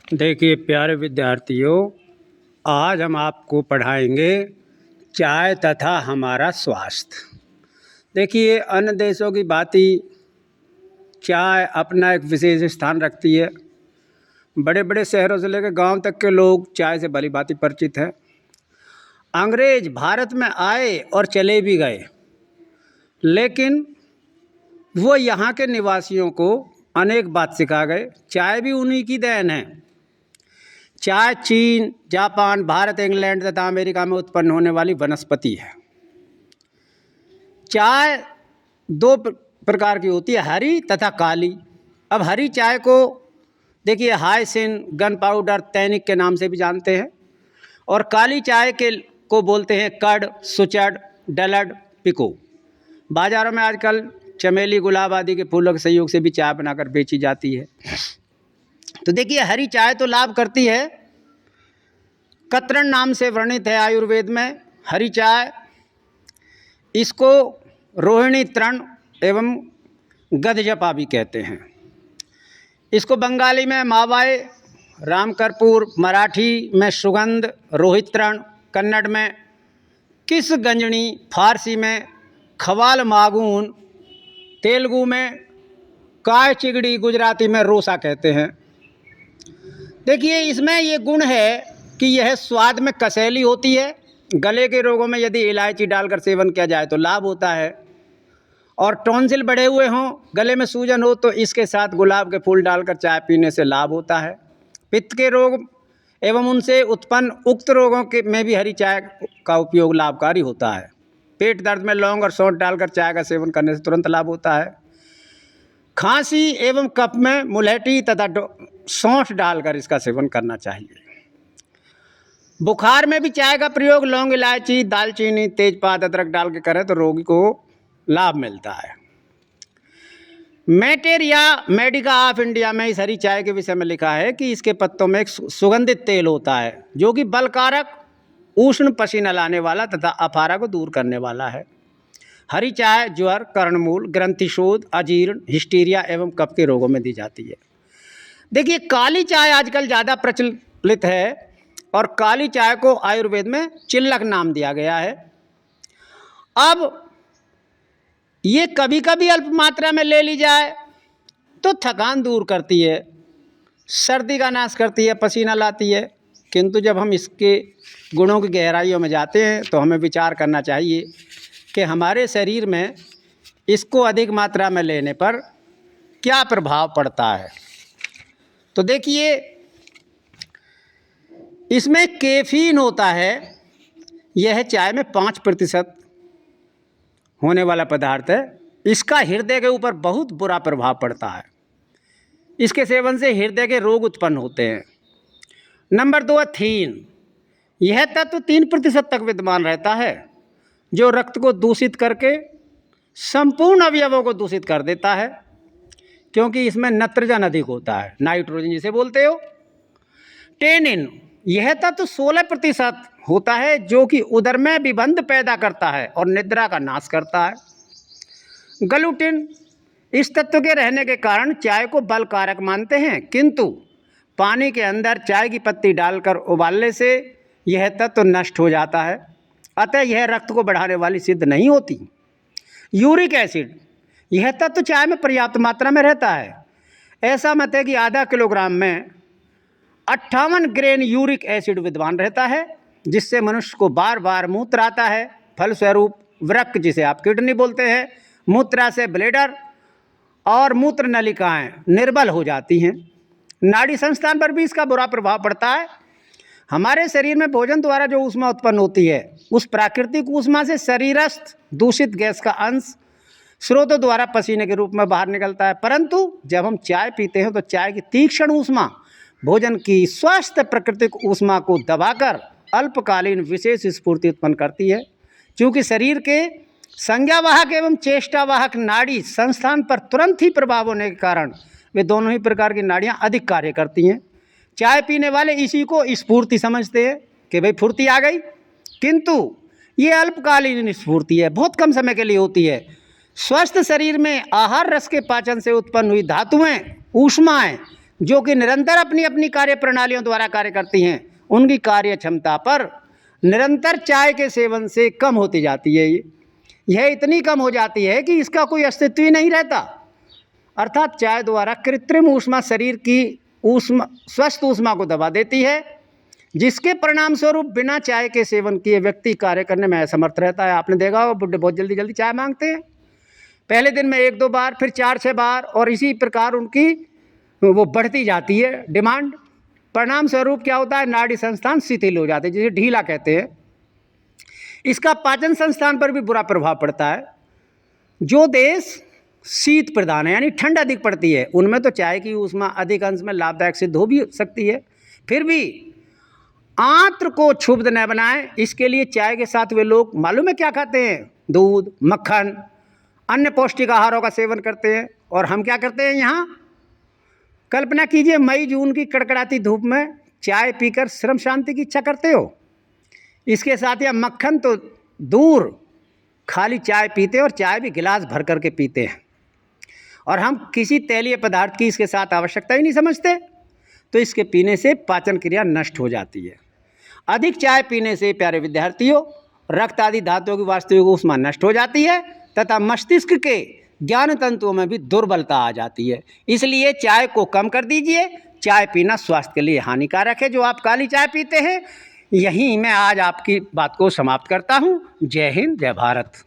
देखिए प्यारे विद्यार्थियों, आज हम आपको पढ़ाएंगे चाय तथा हमारा स्वास्थ्य। देखिए अन्य देशों की भांति चाय अपना एक विशेष स्थान रखती है। बड़े बड़े शहरों से लेकर गांव तक के लोग चाय से भली भांति परिचित हैं। अंग्रेज भारत में आए और चले भी गए, लेकिन वो यहाँ के निवासियों को अनेक बात सिखा गए। चाय भी उन्हीं की देन है। चाय चीन, जापान, भारत, इंग्लैंड तथा अमेरिका में उत्पन्न होने वाली वनस्पति है। चाय दो प्रकार की होती है, हरी तथा काली। अब हरी चाय को देखिए हायसिन, गन पाउडर, तैनिक के नाम से भी जानते हैं, और काली चाय को बोलते हैं कड़, सुचड़, डलड, पिको। बाज़ारों में आजकल चमेली, गुलाब आदि के फूलों के सहयोग से भी चाय बनाकर बेची जाती है। तो देखिए हरी चाय तो लाभ करती है, कतरन नाम से वर्णित है आयुर्वेद में हरी चाय। इसको रोहिणी तृण एवं गधजपा भी कहते हैं। इसको बंगाली में मावाए, राम कर्पूर, मराठी में सुगंध, रोहित तृण, कन्नड़ में किस गंजनी, फारसी में खवाल मागून, तेलुगु में काय चिगड़ी, गुजराती में रोसा कहते हैं। देखिए इसमें ये गुण है कि यह स्वाद में कसैली होती है। गले के रोगों में यदि इलायची डालकर सेवन किया जाए तो लाभ होता है, और टॉन्सिल बढ़े हुए हों, गले में सूजन हो, तो इसके साथ गुलाब के फूल डालकर चाय पीने से लाभ होता है। पित्त के रोग एवं उनसे उत्पन्न उक्त रोगों के में भी हरी चाय का उपयोग लाभकारी होता है। पेट दर्द में लौंग और सौंठ डालकर चाय का सेवन करने से तुरंत लाभ होता है। खांसी एवं कफ में मुलहटी तथा सौंठ डालकर इसका सेवन करना चाहिए। बुखार में भी चाय का प्रयोग लौंग, इलायची, दालचीनी, तेजपात, अदरक डाल के करें तो रोगी को लाभ मिलता है। मेटेर या मेडिका ऑफ इंडिया में इस हरी चाय के विषय में लिखा है कि इसके पत्तों में एक सुगंधित तेल होता है जो कि बलकारक, उष्ण, पसीना लाने वाला तथा अफारा को दूर करने वाला है। हरी चाय ज्वर, कर्णमूल, ग्रंथिशोथ, अजीर्ण, हिस्टीरिया एवं कफ के रोगों में दी जाती है। देखिए काली चाय आजकल ज़्यादा प्रचलित है, और काली चाय को आयुर्वेद में चिल्लक नाम दिया गया है। अब ये कभी कभी अल्प मात्रा में ले ली जाए तो थकान दूर करती है, सर्दी का नाश करती है, पसीना लाती है, किंतु जब हम इसके गुणों की गहराइयों में जाते हैं तो हमें विचार करना चाहिए कि हमारे शरीर में इसको अधिक मात्रा में लेने पर क्या प्रभाव पड़ता है। तो देखिए इसमें कैफीन होता है, यह चाय में 5% होने वाला पदार्थ है। इसका हृदय के ऊपर बहुत बुरा प्रभाव पड़ता है। इसके सेवन से हृदय के रोग उत्पन्न होते हैं। नंबर 2 है थीन। यह तत्व 3% तक विद्यमान रहता है, जो रक्त को दूषित करके संपूर्ण अवयवों को दूषित कर देता है, क्योंकि इसमें नत्रजन अधिक होता है, नाइट्रोजन जिसे बोलते हो। टेनिन, यह तत्व 16% होता है, जो कि उदर में विबंध पैदा करता है और निद्रा का नाश करता है। ग्लूटिन, इस तत्व के रहने के कारण चाय को बलकारक मानते हैं, किंतु पानी के अंदर चाय की पत्ती डालकर उबालने से यह तत्व नष्ट हो जाता है, अतः यह रक्त को बढ़ाने वाली सिद्ध नहीं होती। यूरिक एसिड, यह तत्व चाय में पर्याप्त मात्रा में रहता है। ऐसा मत है कि आधा किलोग्राम में 58 ग्रेन यूरिक एसिड विद्यमान रहता है, जिससे मनुष्य को बार बार मूत्र आता है। फलस्वरूप वृक्क, जिसे आप किडनी बोलते हैं, मूत्राशय, ब्लैडर और मूत्र नलिकाएं निर्बल हो जाती हैं। नाड़ी संस्थान पर भी इसका बुरा प्रभाव पड़ता है। हमारे शरीर में भोजन द्वारा जो ऊष्मा उत्पन्न होती है, उस प्राकृतिक ऊष्मा से शरीरस्थ दूषित गैस का अंश स्रोतों द्वारा पसीने के रूप में बाहर निकलता है, परंतु जब हम चाय पीते हैं तो चाय की तीक्ष्ण ऊष्मा भोजन की स्वस्थ प्राकृतिक ऊष्मा को दबाकर अल्पकालीन विशेष स्फूर्ति उत्पन्न करती है। क्योंकि शरीर के संज्ञावाहक एवं चेष्टावाहक नाड़ी संस्थान पर तुरंत ही प्रभाव होने के कारण वे दोनों ही प्रकार की नाड़ियां अधिक कार्य करती हैं। चाय पीने वाले इसी को स्फूर्ति समझते हैं कि भाई फुर्ती आ गई, किंतु ये अल्पकालीन स्फूर्ति है, बहुत कम समय के लिए होती है। स्वस्थ शरीर में आहार रस के पाचन से उत्पन्न हुई धातुएं, ऊष्माएं जो कि निरंतर अपनी अपनी कार्य प्रणालियों द्वारा कार्य करती हैं, उनकी कार्य क्षमता पर निरंतर चाय के सेवन से कम होती जाती है। यह इतनी कम हो जाती है कि इसका कोई अस्तित्व ही नहीं रहता। अर्थात चाय द्वारा कृत्रिम ऊष्मा शरीर की ऊष्मा, स्वस्थ ऊष्मा को दबा देती है, जिसके परिणाम स्वरूप बिना चाय के सेवन किए व्यक्ति कार्य करने में असमर्थ रहता है। आपने देखा होगा बुढ़े बहुत जल्दी जल्दी चाय मांगते हैं, पहले दिन में 1-2 बार, फिर 4-6 बार, और इसी प्रकार उनकी वो बढ़ती जाती है डिमांड। परिणाम स्वरूप क्या होता है, नाड़ी संस्थान शिथिल हो जाते हैं, जिसे ढीला कहते हैं। इसका पाचन संस्थान पर भी बुरा प्रभाव पड़ता है। जो देश शीत प्रधान है यानी ठंड अधिक पड़ती है, उनमें तो चाय की ऊष्मा अधिक अंश में लाभदायक सिद्ध हो भी सकती है। फिर भी आंत्र को क्षुब्ध न बनाएं, इसके लिए चाय के साथ वे लोग मालूम है क्या खाते हैं, दूध, मक्खन, अन्य पौष्टिक आहारों का सेवन करते हैं। और हम क्या करते हैं यहाँ, कल्पना कीजिए मई जून की कड़कड़ाती धूप में चाय पीकर श्रम शांति की इच्छा करते हो। इसके साथ या मक्खन तो दूर, खाली चाय पीते हैं, और चाय भी गिलास भर करके पीते हैं, और हम किसी तैलीय पदार्थ की इसके साथ आवश्यकता ही नहीं समझते। तो इसके पीने से पाचन क्रिया नष्ट हो जाती है। अधिक चाय पीने से प्यारे विद्यार्थियों, रक्त आदि धातुओं की वास्तविक ऊष्मा नष्ट हो जाती है तथा मस्तिष्क के ज्ञान तंतुओं में भी दुर्बलता आ जाती है। इसलिए चाय को कम कर दीजिए। चाय पीना स्वास्थ्य के लिए हानिकारक है। जो आप काली चाय पीते हैं, यहीं मैं आज आपकी बात को समाप्त करता हूँ। जय हिंद, जय भारत।